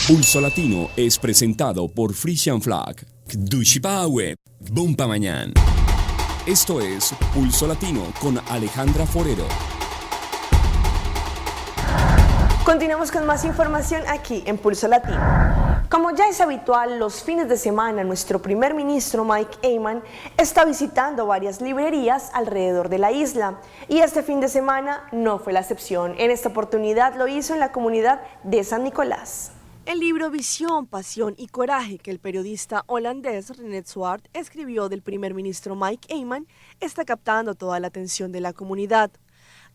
Pulso Latino es presentado por Frisian Flag, Dushipawe, Bumpa Mañana. Esto es Pulso Latino con Alejandra Forero. Continuamos con más información aquí en Pulso Latino. Como ya es habitual, los fines de semana nuestro primer ministro Mike Eyman está visitando varias librerías alrededor de la isla y este fin de semana no fue la excepción. En esta oportunidad lo hizo en la comunidad de San Nicolás. El libro Visión, Pasión y Coraje que el periodista holandés René Swart escribió del primer ministro Mike Eyman está captando toda la atención de la comunidad.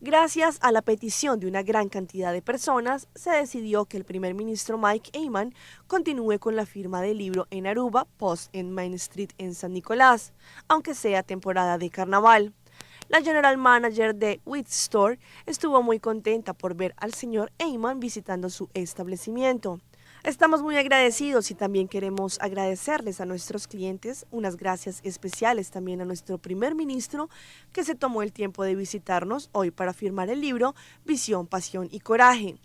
Gracias a la petición de una gran cantidad de personas, se decidió que el primer ministro Mike Eyman continúe con la firma del libro en Aruba Post en Main Street en San Nicolás, aunque sea temporada de carnaval. La general manager de Wheat Store estuvo muy contenta por ver al señor Eyman visitando su establecimiento. Estamos muy agradecidos y también queremos agradecerles a nuestros clientes, unas gracias especiales también a nuestro primer ministro que se tomó el tiempo de visitarnos hoy para firmar el libro Visión, Pasión y Coraje.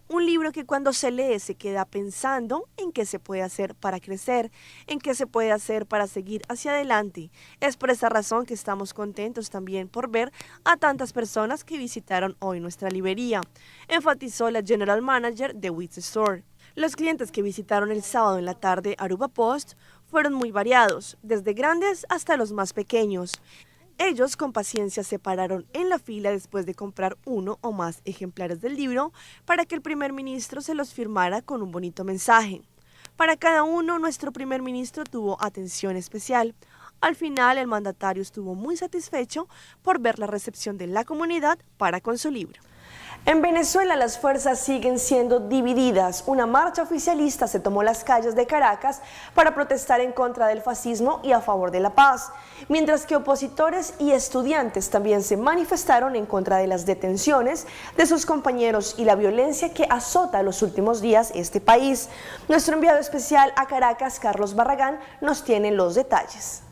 Un libro que cuando se lee se queda pensando en qué se puede hacer para crecer, en qué se puede hacer para seguir hacia adelante. Es por esa razón que estamos contentos también por ver a tantas personas que visitaron hoy nuestra librería, enfatizó la general manager de Wheat Store. Los clientes que visitaron el sábado en la tarde Aruba Post fueron muy variados, desde grandes hasta los más pequeños. Ellos con paciencia se pararon en la fila después de comprar uno o más ejemplares del libro para que el primer ministro se los firmara con un bonito mensaje. Para cada uno, nuestro primer ministro tuvo atención especial. Al final, el mandatario estuvo muy satisfecho por ver la recepción de la comunidad para con su libro. En Venezuela las fuerzas siguen siendo divididas. Una marcha oficialista se tomó las calles de Caracas para protestar en contra del fascismo y a favor de la paz, mientras que opositores y estudiantes también se manifestaron en contra de las detenciones de sus compañeros y la violencia que azota los últimos días este país. Nuestro enviado especial a Caracas, Carlos Barragán, nos tiene los detalles.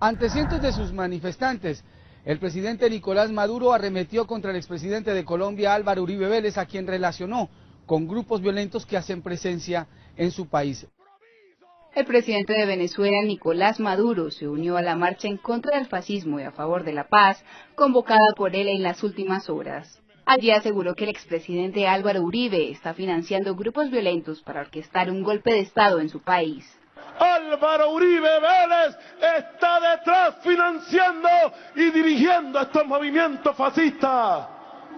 Ante cientos de sus manifestantes, el presidente Nicolás Maduro arremetió contra el expresidente de Colombia, Álvaro Uribe Vélez, a quien relacionó con grupos violentos que hacen presencia en su país. El presidente de Venezuela, Nicolás Maduro, se unió a la marcha en contra del fascismo y a favor de la paz, convocada por él en las últimas horas. Allí aseguró que el expresidente Álvaro Uribe está financiando grupos violentos para orquestar un golpe de Estado en su país. Álvaro Uribe Vélez está detrás financiando y dirigiendo estos movimientos fascistas.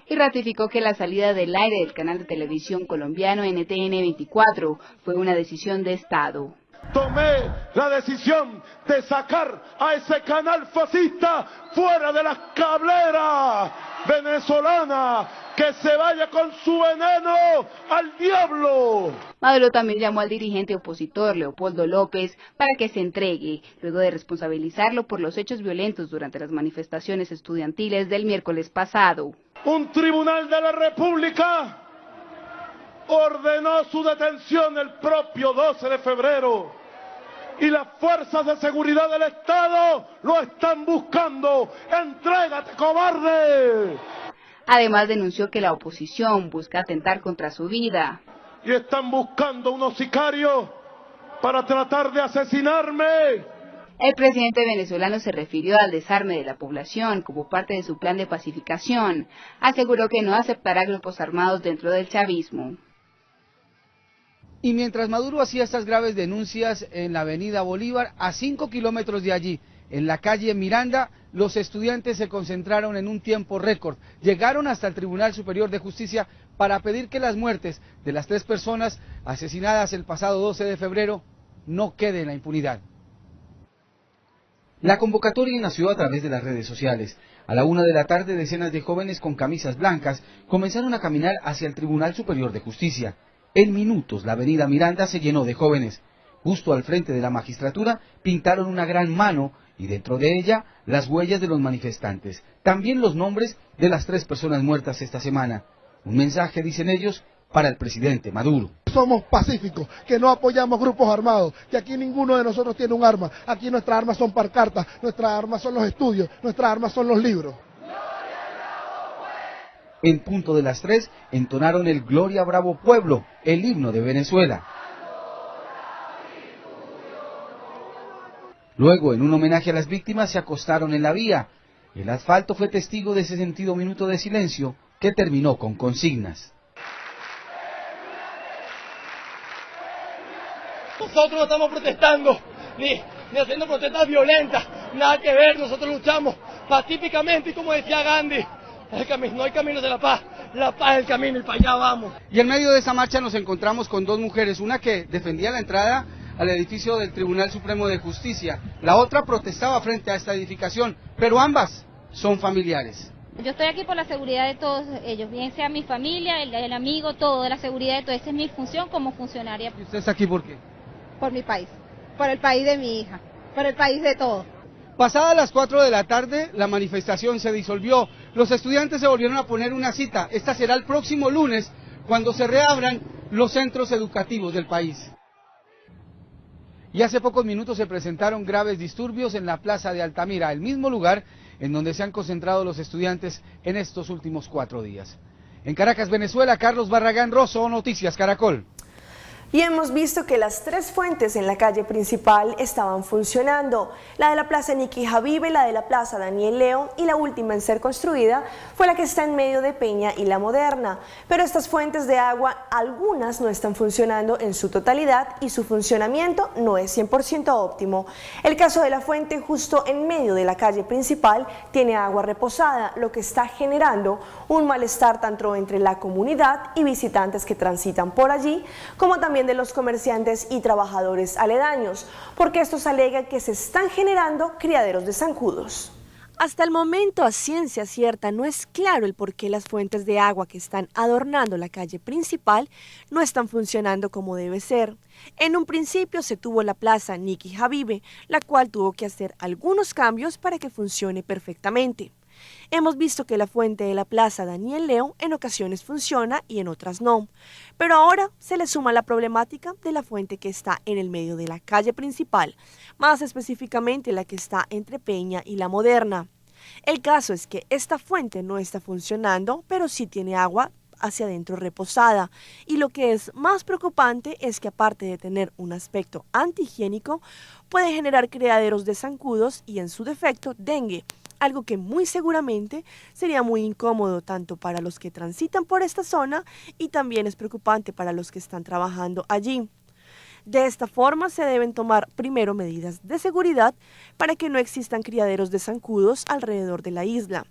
Y ratificó que la salida del aire del canal de televisión colombiano NTN 24 fue una decisión de Estado. Tomé la decisión de sacar a ese canal fascista fuera de las cableras venezolanas. ¡Que se vaya con su veneno al diablo! Maduro también llamó al dirigente opositor Leopoldo López para que se entregue, luego de responsabilizarlo por los hechos violentos durante las manifestaciones estudiantiles del miércoles pasado. Un tribunal de la República ordenó su detención el propio 12 de febrero y las fuerzas de seguridad del Estado lo están buscando. ¡Entrégate, cobarde! Además denunció que la oposición busca atentar contra su vida. Y están buscando unos sicarios para tratar de asesinarme. El presidente venezolano se refirió al desarme de la población como parte de su plan de pacificación. Aseguró que no aceptará grupos armados dentro del chavismo. Y mientras Maduro hacía estas graves denuncias en la avenida Bolívar, a 5 kilómetros de allí, en la calle Miranda, los estudiantes se concentraron en un tiempo récord. Llegaron hasta el Tribunal Superior de Justicia para pedir que las muertes de las 3 personas asesinadas el pasado 12 de febrero no queden en la impunidad. La convocatoria nació a través de las redes sociales. A la 1 de la tarde, decenas de jóvenes con camisas blancas comenzaron a caminar hacia el Tribunal Superior de Justicia. En minutos, la avenida Miranda se llenó de jóvenes. Justo al frente de la magistratura pintaron una gran mano y dentro de ella las huellas de los manifestantes. También los nombres de las 3 personas muertas esta semana. Un mensaje, dicen ellos, para el presidente Maduro. Somos pacíficos, que no apoyamos grupos armados, que aquí ninguno de nosotros tiene un arma. Aquí nuestras armas son pancartas, nuestras armas son los estudios, nuestras armas son los libros. En punto de las 3, entonaron el Gloria Bravo Pueblo, el himno de Venezuela. Luego, en un homenaje a las víctimas, se acostaron en la vía. El asfalto fue testigo de ese sentido minuto de silencio que terminó con consignas. Nosotros no estamos protestando, ni haciendo protestas violentas, nada que ver, nosotros luchamos pacíficamente y como decía Gandhi, no hay camino de la paz es el camino y para allá vamos. Y en medio de esa marcha nos encontramos con dos mujeres, una que defendía la entrada al edificio del Tribunal Supremo de Justicia, la otra protestaba frente a esta edificación, pero ambas son familiares. Yo estoy aquí por la seguridad de todos ellos, bien sea mi familia, el amigo, todo, la seguridad de todos. Esa es mi función como funcionaria. ¿Y usted está aquí por qué? Por mi país, por el país de mi hija, por el país de todos. Pasadas las 4 de la tarde, la manifestación se disolvió. Los estudiantes se volvieron a poner una cita. Esta será el próximo lunes, cuando se reabran los centros educativos del país. Y hace pocos minutos se presentaron graves disturbios en la plaza de Altamira, el mismo lugar en donde se han concentrado los estudiantes en estos últimos 4 días. En Caracas, Venezuela, Carlos Barragán Rosso, Noticias Caracol. Y hemos visto que las 3 fuentes en la calle principal estaban funcionando. La de la Plaza Nicky Habibe, la de la Plaza Daniel León y la última en ser construida fue la que está en medio de Peña y La Moderna. Pero estas fuentes de agua, algunas no están funcionando en su totalidad y su funcionamiento no es 100% óptimo. El caso de la fuente justo en medio de la calle principal tiene agua reposada, lo que está generando un malestar tanto entre la comunidad y visitantes que transitan por allí, como también de los comerciantes y trabajadores aledaños, porque estos alegan que se están generando criaderos de zancudos. Hasta el momento, a ciencia cierta, no es claro el por qué las fuentes de agua que están adornando la calle principal no están funcionando como debe ser. En un principio se tuvo la plaza Nicky Habibe, la cual tuvo que hacer algunos cambios para que funcione perfectamente. Hemos visto que la fuente de la Plaza Daniel León en ocasiones funciona y en otras no, pero ahora se le suma la problemática de la fuente que está en el medio de la calle principal, más específicamente la que está entre Peña y La Moderna. El caso es que esta fuente no está funcionando, pero sí tiene agua hacia adentro reposada, y lo que es más preocupante es que aparte de tener un aspecto antihigiénico, puede generar criaderos de zancudos y en su defecto dengue, algo que muy seguramente sería muy incómodo tanto para los que transitan por esta zona y también es preocupante para los que están trabajando allí. De esta forma se deben tomar primero medidas de seguridad para que no existan criaderos de zancudos alrededor de la isla.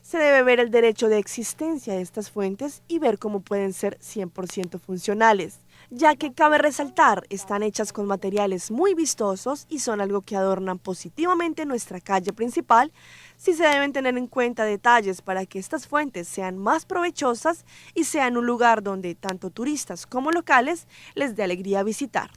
Se debe ver el derecho de existencia de estas fuentes y ver cómo pueden ser 100% funcionales, ya que cabe resaltar, están hechas con materiales muy vistosos y son algo que adornan positivamente nuestra calle principal. Sí se deben tener en cuenta detalles para que estas fuentes sean más provechosas y sean un lugar donde tanto turistas como locales les dé alegría visitar.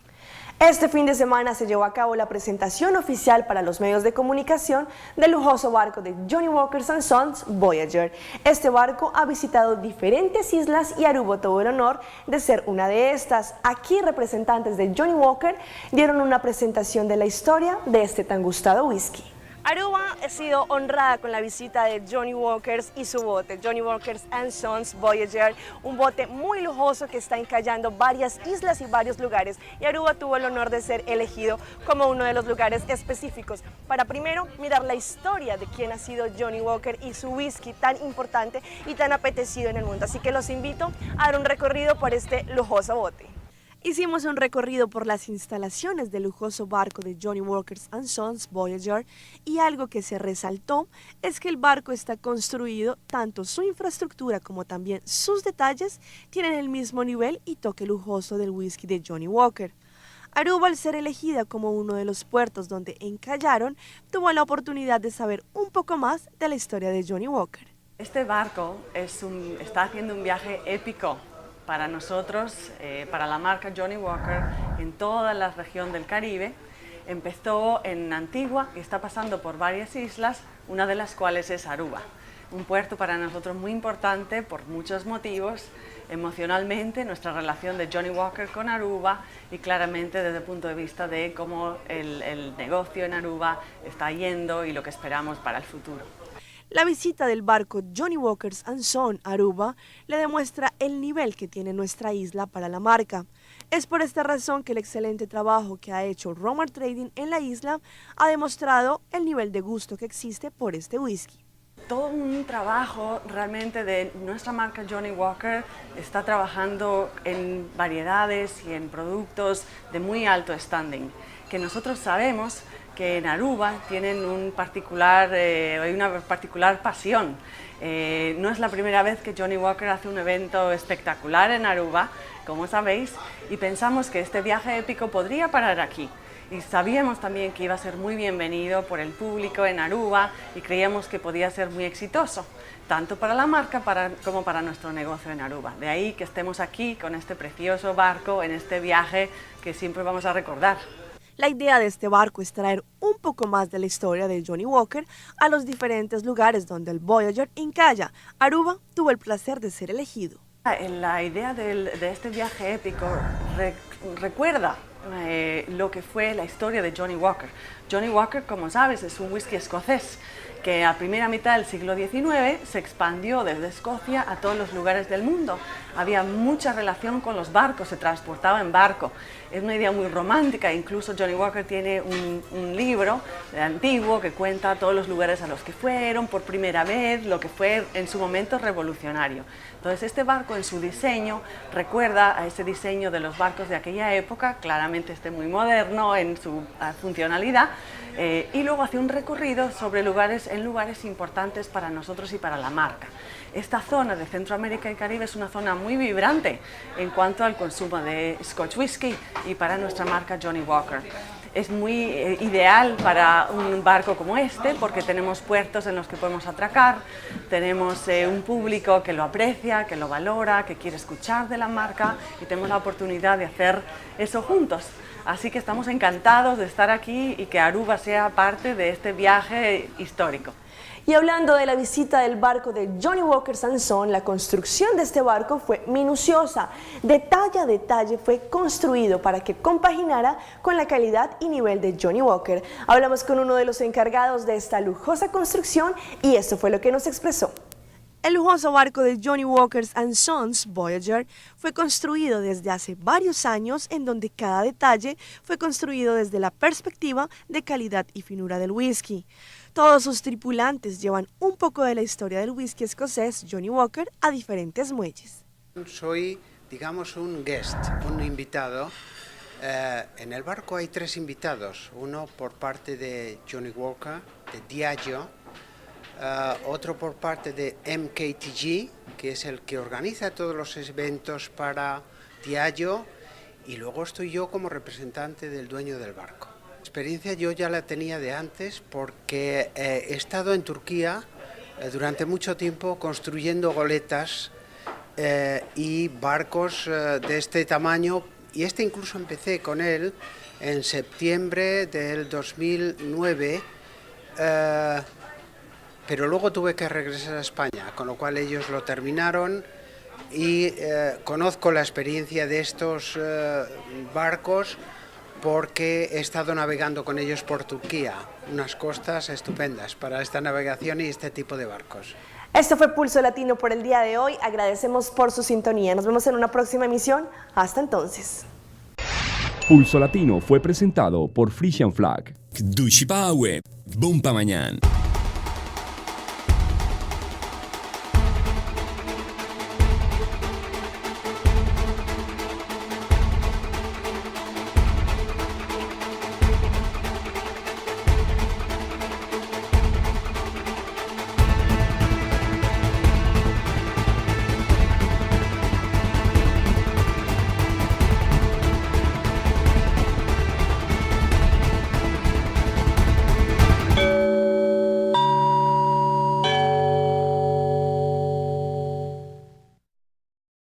Este fin de semana se llevó a cabo la presentación oficial para los medios de comunicación del lujoso barco de Johnny Walker & Sons Voyager. Este barco ha visitado diferentes islas y Aruba tuvo el honor de ser una de estas. Aquí representantes de Johnny Walker dieron una presentación de la historia de este tan gustado whisky. Aruba ha sido honrada con la visita de Johnny Walker y su bote, Johnny Walker & Sons Voyager, un bote muy lujoso que está encallando varias islas y varios lugares, y Aruba tuvo el honor de ser elegido como uno de los lugares específicos para primero mirar la historia de quién ha sido Johnny Walker y su whisky tan importante y tan apetecido en el mundo. Así que los invito a dar un recorrido por este lujoso bote. Hicimos un recorrido por las instalaciones del lujoso barco de Johnny Walker & Sons Voyager y algo que se resaltó es que el barco está construido, tanto su infraestructura como también sus detalles tienen el mismo nivel y toque lujoso del whisky de Johnny Walker. Aruba, al ser elegida como uno de los puertos donde encallaron, tuvo la oportunidad de saber un poco más de la historia de Johnny Walker. Este barco está haciendo un viaje épico para nosotros, para la marca Johnny Walker, en toda la región del Caribe. Empezó en Antigua y está pasando por varias islas, una de las cuales es Aruba. Un puerto para nosotros muy importante por muchos motivos, emocionalmente, nuestra relación de Johnny Walker con Aruba y claramente desde el punto de vista de cómo el negocio en Aruba está yendo y lo que esperamos para el futuro. La visita del barco Johnny Walker's and Son a Aruba le demuestra el nivel que tiene nuestra isla para la marca. Es por esta razón que el excelente trabajo que ha hecho Romar Trading en la isla ha demostrado el nivel de gusto que existe por este whisky. Todo un trabajo realmente de nuestra marca Johnny Walker está trabajando en variedades y en productos de muy alto standing, que nosotros sabemos que en Aruba tienen una particular pasión. No es la primera vez que Johnny Walker hace un evento espectacular en Aruba, como sabéis, y pensamos que este viaje épico podría parar aquí. Y sabíamos también que iba a ser muy bienvenido por el público en Aruba y creíamos que podía ser muy exitoso, tanto para la marca como para nuestro negocio en Aruba. De ahí que estemos aquí con este precioso barco en este viaje que siempre vamos a recordar. La idea de este barco es traer un poco más de la historia de Johnny Walker a los diferentes lugares donde el Voyager encalla. Aruba tuvo el placer de ser elegido. La idea de este viaje épico recuerda lo que fue la historia de Johnny Walker. Johnny Walker, como sabes, es un whisky escocés que a primera mitad del siglo XIX se expandió desde Escocia a todos los lugares del mundo. Había mucha relación con los barcos, se transportaba en barco. Es una idea muy romántica, incluso Johnny Walker tiene un libro antiguo que cuenta todos los lugares a los que fueron por primera vez, lo que fue en su momento revolucionario. Entonces este barco en su diseño recuerda a ese diseño de los barcos de aquella época, claramente muy moderno en su funcionalidad, y luego hace un recorrido sobre lugares importantes para nosotros y para la marca. Esta zona de Centroamérica y Caribe es una zona muy vibrante en cuanto al consumo de Scotch whisky y para nuestra marca Johnny Walker. Es muy ideal para un barco como este porque tenemos puertos en los que podemos atracar, tenemos un público que lo aprecia, que lo valora, que quiere escuchar de la marca y tenemos la oportunidad de hacer eso juntos. Así que estamos encantados de estar aquí y que Aruba sea parte de este viaje histórico. Y hablando de la visita del barco de Johnny Walker and Son, la construcción de este barco fue minuciosa. Detalle a detalle fue construido para que compaginara con la calidad y nivel de Johnny Walker. Hablamos con uno de los encargados de esta lujosa construcción y esto fue lo que nos expresó. El lujoso barco de Johnny Walker and Sons, Voyager, fue construido desde hace varios años en donde cada detalle fue construido desde la perspectiva de calidad y finura del whisky. Todos sus tripulantes llevan un poco de la historia del whisky escocés Johnny Walker a diferentes muelles. Soy, digamos, un guest, un invitado. En el barco hay 3 invitados, uno por parte de Johnny Walker, de Diageo, otro por parte de MKTG, que es el que organiza todos los eventos para Diageo, y luego estoy yo como representante del dueño del barco. La experiencia yo ya la tenía de antes porque he estado en Turquía durante mucho tiempo construyendo goletas y barcos de este tamaño, y este incluso empecé con él en septiembre del 2009, pero luego tuve que regresar a España, con lo cual ellos lo terminaron y conozco la experiencia de estos barcos porque he estado navegando con ellos por Turquía, unas costas estupendas para esta navegación y este tipo de barcos. Esto fue Pulso Latino por el día de hoy. Agradecemos por su sintonía. Nos vemos en una próxima emisión. Hasta entonces. Pulso Latino fue presentado por Frisian Flag. Dushi Pawe. Buon pa' mañana.